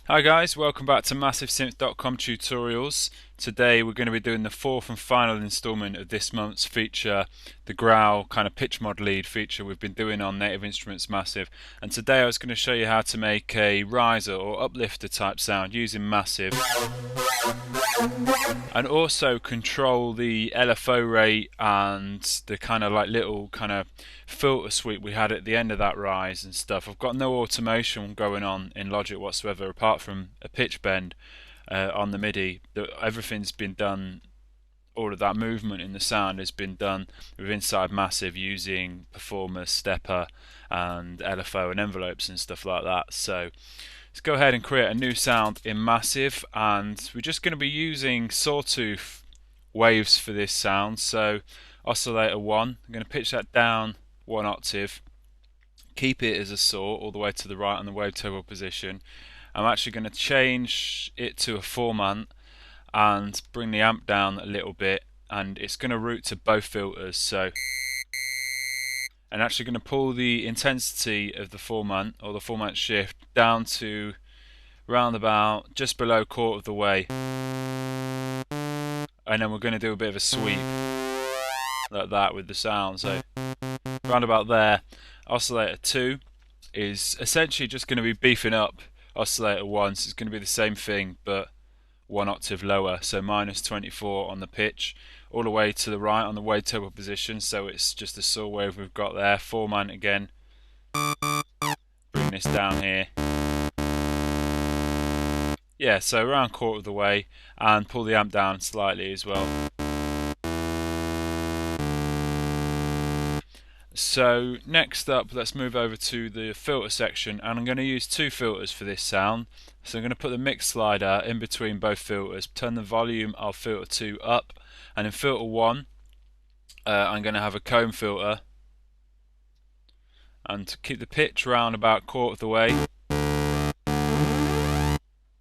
Hi guys, welcome back to MassiveSynth.com tutorials. Today we're going to be doing the fourth and final installment of this month's feature, the growl kind of pitch mod lead feature we've been doing on Native Instruments Massive. And today I was going to show you how to make a riser or uplifter type sound using Massive, and also control the LFO rate and the kind of like little kind of filter suite we had at the end of that rise and stuff. I've got no automation going on in Logic whatsoever apart from a pitch bend on the MIDI. Everything's been done, all of that movement in the sound has been done with inside Massive using Performer, Stepper and LFO and envelopes and stuff like that. So let's go ahead and create a new sound in Massive, and we're just going to be using sawtooth waves for this sound. So Oscillator 1, I'm going to pitch that down 1 octave, keep it as a saw all the way to the right on the wavetable position. I'm actually going to change it to a 4-man and bring the amp down a little bit, and it's going to route to both filters. So I'm actually going to pull the intensity of the 4-man or the 4-man shift down to round about just below quarter of the way, and then we're going to do a bit of a sweep like that with the sound. So round about there. Oscillator 2 is essentially just going to be beefing up Oscillator 1, so it's going to be the same thing but 1 octave lower, so minus 24 on the pitch all the way to the right on the wavetable position. So it's just a saw wave we've got there. 4-man again, bring this down here, yeah, so around quarter of the way, and pull the amp down slightly as well. So next up, let's move over to the filter section, and I'm going to use 2 filters for this sound. So I'm going to put the mix slider in between both filters, turn the volume of filter 2 up, and in filter 1 I'm going to have a comb filter, and to keep the pitch round about quarter of the way,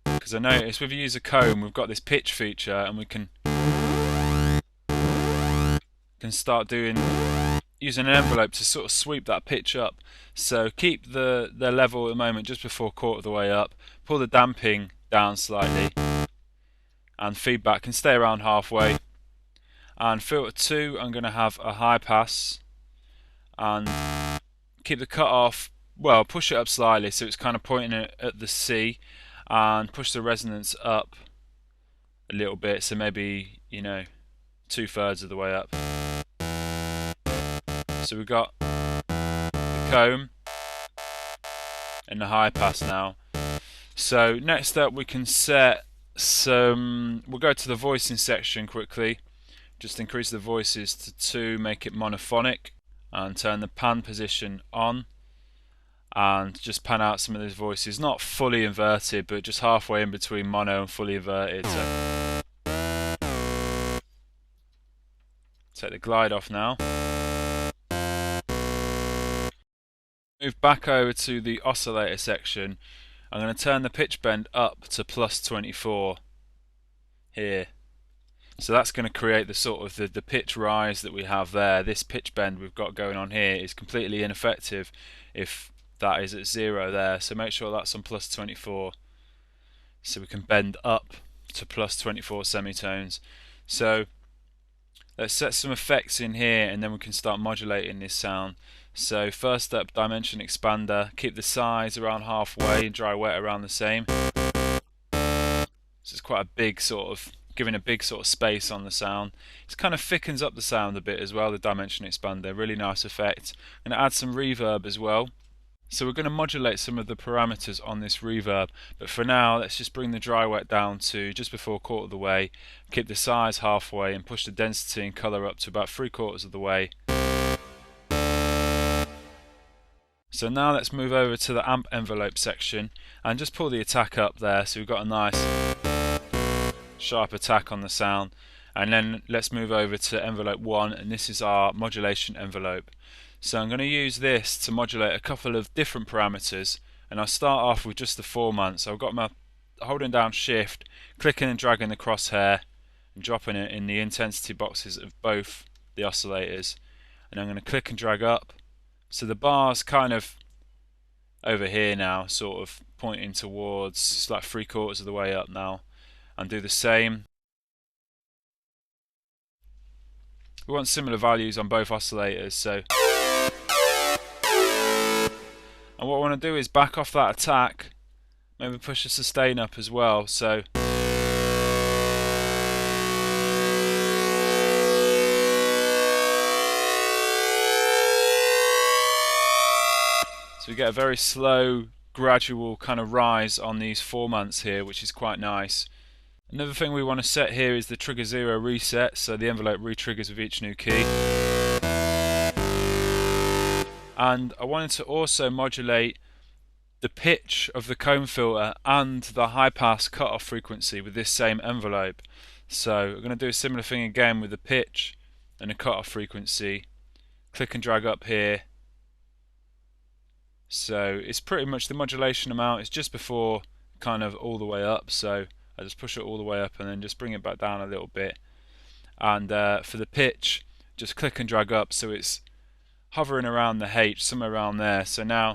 because I notice if you use a comb we've got this pitch feature, and we can start using an envelope to sort of sweep that pitch up. So keep the level at the moment just before quarter of the way up, pull the damping down slightly, and feedback can stay around halfway. And filter 2 I'm going to have a high pass, and keep the cut off, well, push it up slightly so it's kind of pointing at the C, and push the resonance up a little bit, so maybe, you know, 2/3 of the way up. So we've got the comb and the high pass now. So next up we can set some, we'll go to the voicing section quickly, just increase the voices to 2, make it monophonic, and turn the pan position on, and just pan out some of those voices, not fully inverted but just halfway in between mono and fully inverted. So take the glide off now. Move back over to the oscillator section. I'm going to turn the pitch bend up to plus 24 here. So that's going to create the sort of the pitch rise that we have there. This pitch bend we've got going on here is completely ineffective if that is at 0 there. So make sure that's on plus 24, so we can bend up to plus 24 semitones. So let's set some effects in here, and then we can start modulating this sound. So first up, dimension expander, keep the size around halfway and dry wet around the same. So it's quite a big sort of, giving a big sort of space on the sound. It kind of thickens up the sound a bit as well, the dimension expander, really nice effect. I'm going to add some reverb as well. So we're going to modulate some of the parameters on this reverb, but for now let's just bring the dry wet down to just before quarter of the way, keep the size halfway, and push the density and colour up to about 3/4 of the way. So now let's move over to the amp envelope section and just pull the attack up there, so we've got a nice sharp attack on the sound. And then let's move over to envelope 1, and this is our modulation envelope. So I'm going to use this to modulate a couple of different parameters, and I'll start off with just the 4 months. So I've got my holding down shift, clicking and dragging the crosshair and dropping it in the intensity boxes of both the oscillators, and I'm going to click and drag up. So the bar's kind of over here now, sort of pointing towards, it's like 3/4 of the way up now, and do the same. We want similar values on both oscillators, so and what I want to do is back off that attack, maybe push the sustain up as well, so we get a very slow, gradual kind of rise on these 4 months here, which is quite nice. Another thing we want to set here is the trigger 0 reset, so the envelope re-triggers with each new key. And I wanted to also modulate the pitch of the comb filter and the high pass cutoff frequency with this same envelope. So we're going to do a similar thing again with the pitch and the cutoff frequency. Click and drag up here. So it's pretty much the modulation amount is just before kind of all the way up, so I just push it all the way up and then just bring it back down a little bit. And for the pitch, just click and drag up so it's hovering around the H, somewhere around there. So now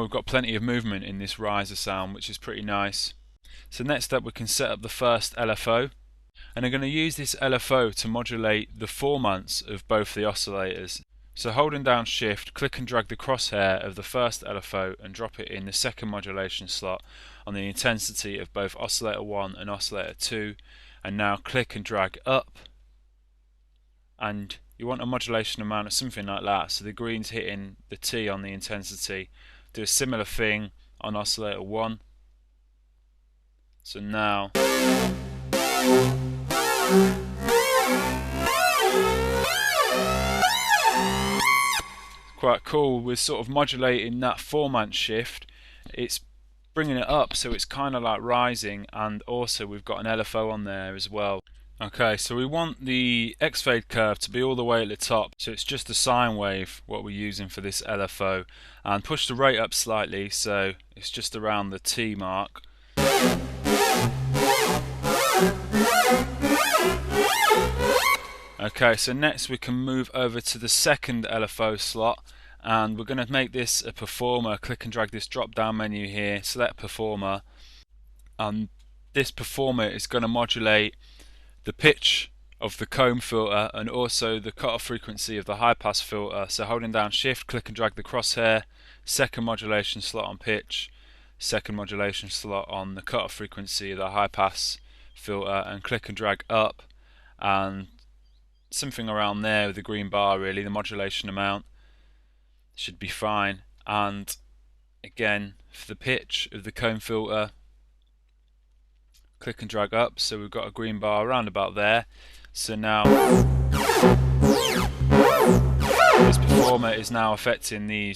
we've got plenty of movement in this riser sound, which is pretty nice. So next up we can set up the first LFO, and I'm going to use this LFO to modulate the 4 months of both the oscillators. So holding down shift, click and drag the crosshair of the first LFO and drop it in the second modulation slot on the intensity of both oscillator 1 and oscillator 2, and now click and drag up, and you want a modulation amount of something like that, so the green's hitting the T on the intensity. Do a similar thing on oscillator 1. So now quite cool, we're sort of modulating that 4 month shift. It's bringing it up, so it's kind of like rising, and also we've got an LFO on there as well. Okay, so we want the X-fade curve to be all the way at the top, so it's just a sine wave what we're using for this LFO, and push the rate up slightly so it's just around the T mark. Okay, so next we can move over to the second LFO slot, and we're going to make this a performer. Click and drag this drop down menu here, select performer, and this performer is going to modulate the pitch of the comb filter and also the cutoff frequency of the high pass filter. So holding down shift, click and drag the crosshair, second modulation slot on pitch, second modulation slot on the cutoff frequency of the high pass filter, and click and drag up, and something around there with the green bar, really the modulation amount should be fine. And again for the pitch of the comb filter, click and drag up, so we've got a green bar around about there. So now this performer is now affecting the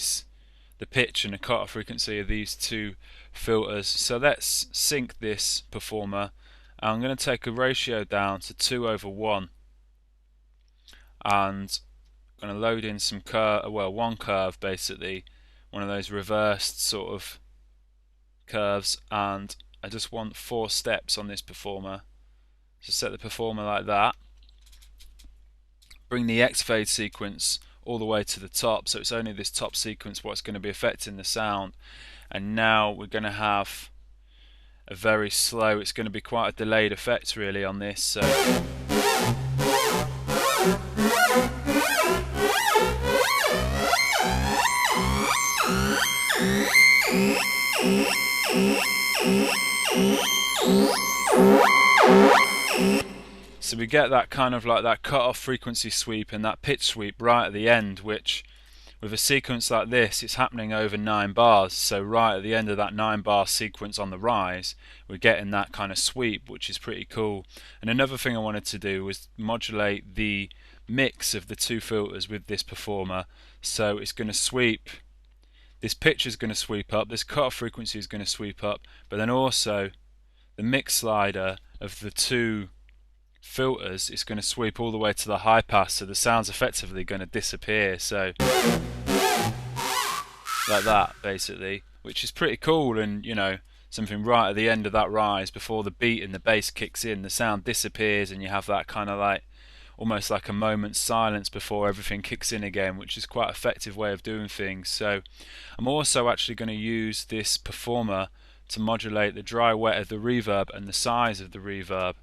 pitch and the cutoff frequency of these two filters. So let's sync this performer. I'm going to take a ratio down to 2/1, and I'm going to load in some one curve, basically one of those reversed sort of curves, and I just want 4 steps on this performer. So set the performer like that, bring the X-fade sequence all the way to the top, so it's only this top sequence what's going to be affecting the sound. And now we're going to have a very slow, it's going to be quite a delayed effect really on this. So so we get that kind of like that cutoff frequency sweep and that pitch sweep right at the end, which with a sequence like this it's happening over 9 bars, so right at the end of that 9 bar sequence on the rise we're getting that kind of sweep, which is pretty cool. And another thing I wanted to do was modulate the mix of the two filters with this performer, so it's going to sweep, this pitch is going to sweep up, this cutoff frequency is going to sweep up, but then also the mix slider of the two filters, it's going to sweep all the way to the high pass, so the sound's effectively going to disappear. So like that basically, which is pretty cool, and you know, something right at the end of that rise before the beat and the bass kicks in, the sound disappears and you have that kind of like almost like a moment's silence before everything kicks in again, which is quite an effective way of doing things. So I'm also actually going to use this performer to modulate the dry wet of the reverb and the size of the reverb.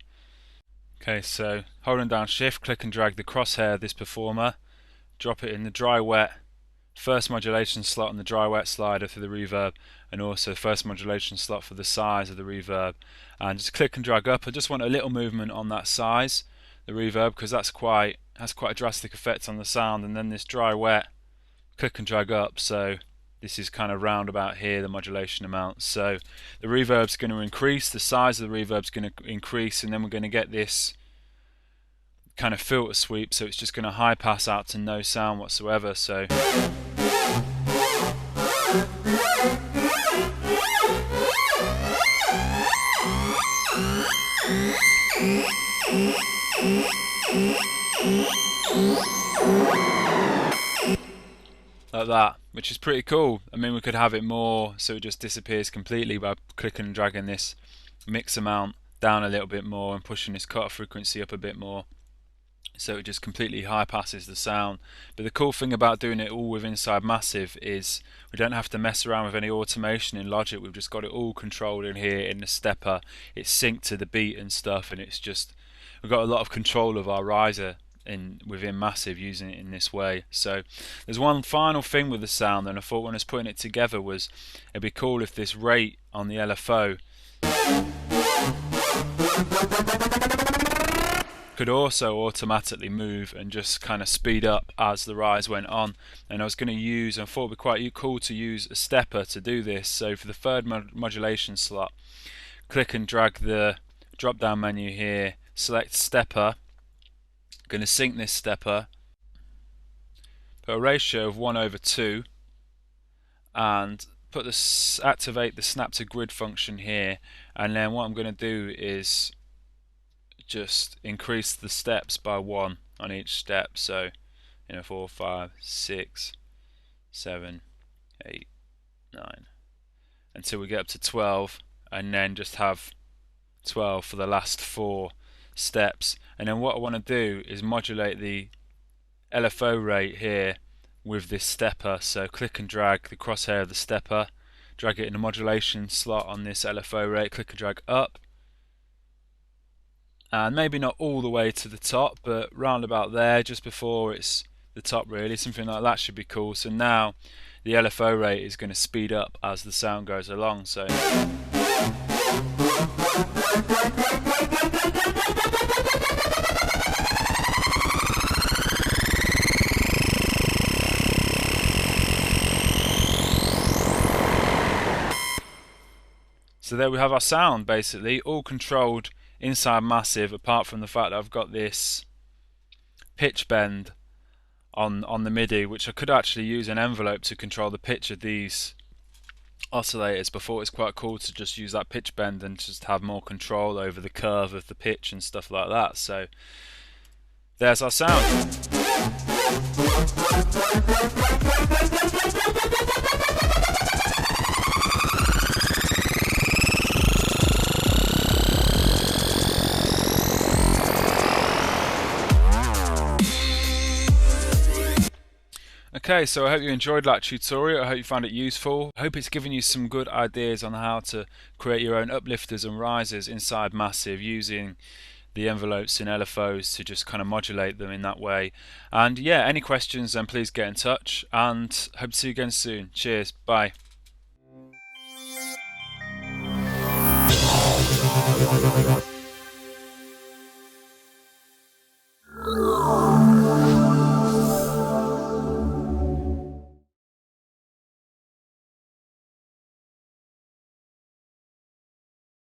Okay, so holding down shift, click and drag the crosshair of this performer, drop it in the dry wet first modulation slot on the dry wet slider for the reverb, and also first modulation slot for the size of the reverb, and just click and drag up. I just want a little movement on that size, the reverb, because that's has quite a drastic effect on the sound. And then this dry wet, click and drag up, so this is kind of round about here, the modulation amount. So the reverb's going to increase, the size of the reverb's going to increase, and then we're going to get this kind of filter sweep, so it's just going to high pass out to no sound whatsoever. So like that, which is pretty cool. I mean, we could have it more so it just disappears completely by clicking and dragging this mix amount down a little bit more and pushing this cutoff frequency up a bit more, so it just completely high passes the sound. But the cool thing about doing it all with Inside Massive is we don't have to mess around with any automation in Logic. We've just got it all controlled in here in the stepper. It's synced to the beat and stuff, and it's just, we've got a lot of control of our riser within Massive using it in this way. So there's one final thing with the sound, and I thought when I was putting it together was it'd be cool if this rate on the LFO could also automatically move and just kind of speed up as the rise went on. And I was going to use, I thought it'd be quite cool to use a stepper to do this. So for the third modulation slot, click and drag the drop down menu here, select stepper, going to sync this stepper, put a ratio of 1/2, and activate the snap to grid function here. And then what I'm going to do is just increase the steps by 1 on each step. So 4, 5, 6, 7, 8, 9, until we get up to 12, and then just have 12 for the last 4 steps. And then what I want to do is modulate the LFO rate here with this stepper. So click and drag the crosshair of the stepper, drag it in the modulation slot on this LFO rate, click and drag up, and maybe not all the way to the top, but round about there, just before it's the top really, something like that should be cool. So now the LFO rate is going to speed up as the sound goes along. So there we have our sound, basically all controlled inside Massive, apart from the fact that I've got this pitch bend on the MIDI, which I could actually use an envelope to control the pitch of these oscillators. Before, it's quite cool to just use that pitch bend and just have more control over the curve of the pitch and stuff like that. So there's our sound. Okay, so I hope you enjoyed that tutorial. I hope you found it useful. I hope it's given you some good ideas on how to create your own uplifters and risers inside Massive using the envelopes and LFOs to just kind of modulate them in that way. And yeah, any questions then please get in touch, and hope to see you again soon. Cheers, bye.